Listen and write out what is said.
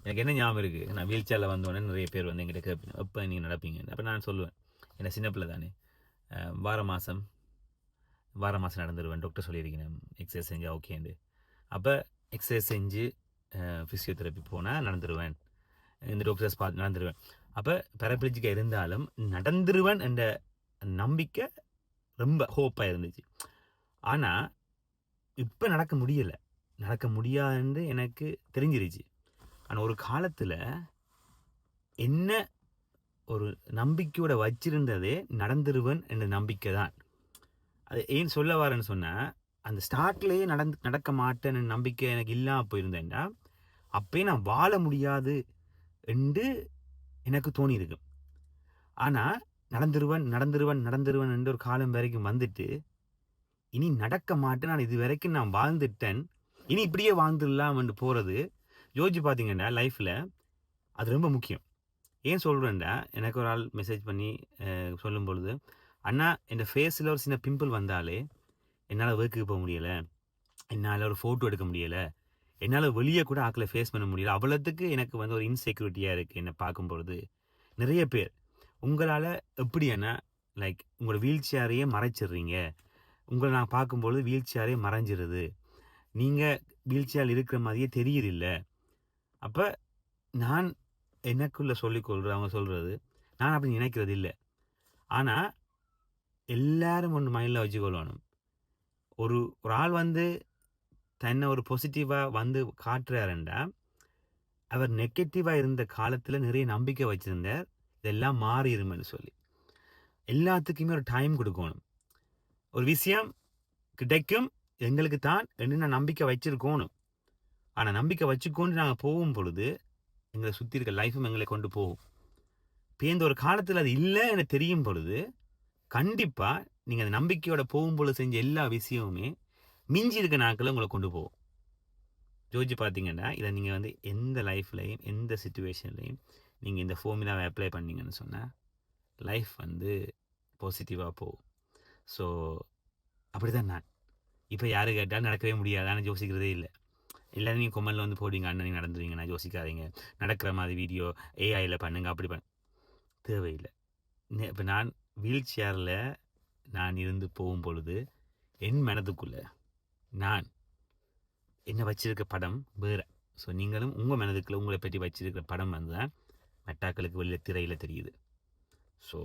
எனக்கு என்ன ஞாபகம் இருக்குது, நான் வீல் சேரில் வந்தோடனே நிறைய பேர் வந்து என்கிட்ட கேட்பீங்க, எப்போ நீங்கள் நடப்பீங்க? அப்போ நான் சொல்லுவேன், என்ன சின்ன பிள்ளை தானே, வார மாதம் நடந்துடுவேன், டாக்டர் சொல்லியிருக்கேன் எக்ஸசைஸ் செஞ்சால் ஓகேண்டு. அப்போ எக்ஸசைஸ் செஞ்சு ஃபிசியோதெரப்பி போனால் நடந்துடுவேன், இந்த டாக்டர்ஸ் பார்த்து நடந்துடுவேன். அப்போ பேராப்ளெஜிக்காக இருந்தாலும் நடந்துருவேன் என்ற நம்பிக்கை ரொம்ப ஹோப்பாக இருந்துச்சு. ஆனால் இப்போ நடக்க முடியாதுன்னு எனக்கு தெரிஞ்சிருச்சு. ஆனால் ஒரு காலத்தில் என்ன ஒரு நம்பிக்கையோட வச்சிருந்ததே நடந்துருவேன் என்ற நம்பிக்கை தான். அது ஏன் சொல்ல வரேன்னு சொன்னால், அந்த ஸ்டார்ட்லேயே நடக்க மாட்டேன்னு நம்பிக்கை எனக்கு இல்லாமல் போயிருந்தேன்டா, அப்பயே நான் வாழ முடியாது என்று எனக்கு தோணியிருக்கு. ஆனால் நடந்துருவேன் என்ற ஒரு காலம் வரைக்கும் வந்துட்டு, இனி நடக்க மாட்டேன், நான் இது வரைக்கும் நான் வாழ்ந்துட்டேன், இனி இப்படியே வாழ்ந்துடலாம் என்று போகிறது யோசிச்சு பார்த்தீங்கன்னா லைஃப்பில் அது ரொம்ப முக்கியம். ஏன் சொல்கிறேன்டா, எனக்கு ஒரு ஆள் மெசேஜ் பண்ணி சொல்லும் பொழுது, அண்ணா என் ஃபேஸில் ஒரு சின்ன பிம்பிள் வந்தாலே என்னால் ஒர்க்குக்கு போக முடியலை, என்னால் ஒரு ஃபோட்டோ எடுக்க முடியலை, என்னால் வெளியே கூட ஆக்களை ஃபேஸ் பண்ண முடியல, அவ்வளோத்துக்கு எனக்கு வந்து ஒரு இன்செக்யூரிட்டியாக இருக்குது என்னை பார்க்கும்பொழுது. நிறைய பேர் உங்களால் எப்படி என்ன லைக் உங்களோட வீல் சேரையே மறைச்சிடுறீங்க, உங்களை நான் பார்க்கும்பொழுது வீல் சேரே மறைஞ்சிருது, நீங்கள் வீல் சேரில் இருக்கிற மாதிரியே தெரியுதில்ல. அப்போ நான் எனக்குள்ளே சொல்லிக்கொள்கிற அவங்க சொல்கிறது, நான் அப்படி நினைக்கிறது இல்லை. ஆனால் எல்லாரும் ஒன்று மைண்டில் வச்சுக்கொள்ளணும், ஒரு ஆள் வந்து தன்னை ஒரு பாசிட்டிவாக வந்து காட்டுறாருண்டா, அவர் நெகட்டிவாக இருந்த காலத்தில் நிறைய நம்பிக்கை வச்சுருந்தார், இதெல்லாம் மாறிடுமென்னு சொல்லி. எல்லாத்துக்குமே ஒரு டைம் கொடுக்கணும். ஒரு விஷயம் கிடைக்கும் எங்களுக்கு தான் என்று நான் நம்பிக்கை வச்சிருக்கணும். ஆனால் நம்பிக்கை வச்சுக்கொண்டு நாங்கள் போகும் பொழுது எங்களை சுற்றி இருக்க லைஃபும் எங்களை கொண்டு போகும். இப்போ இந்த ஒரு காலத்தில் அது இல்லை எனக்கு தெரியும் பொழுது, கண்டிப்பாக நீங்கள் அந்த நம்பிக்கையோட போகும்பொழுது செஞ்ச எல்லா விஷயமுமே மிஞ்சி இருக்க நாட்களில் உங்களை கொண்டு போகும். யோசிச்சு பார்த்தீங்கன்னா, இதை நீங்கள் வந்து எந்த லைஃப்லையும் எந்த சுச்சுவேஷன்லையும் நீங்கள் இந்த ஃபார்முலாவை அப்ளை பண்ணீங்கன்னு சொன்னால் லைஃப் வந்து பாசிட்டிவாக போகும். ஸோ அப்படி தான் நான் இப்போ யார் கேட்டாலும் நடக்கவே முடியாது, ஆனால் யோசிக்கிறதே இல்லை. எல்லோரும் நீங்கள் கொம்மலில் வந்து போடுவீங்க, அண்ணன் நீங்கள் நடந்துருவீங்க, நான் யோசிக்காதீங்க, நடக்கிற மாதிரி வீடியோ ஏஐயில் பண்ணுங்க, அப்படி தேவையில்லை. இப்போ நான் வீல் சேரில் நான் இருந்து போகும் பொழுது என் மனதுக்குள்ளே நான் என்ன வச்சிருக்க படம் வேறு. ஸோ நீங்களும் உங்கள் மனதுக்குள்ளே உங்களை பற்றி வச்சிருக்கிற படம் வந்து தான் மெட்டாக்களுக்கு வெளியில் திரையில் தெரியுது. ஸோ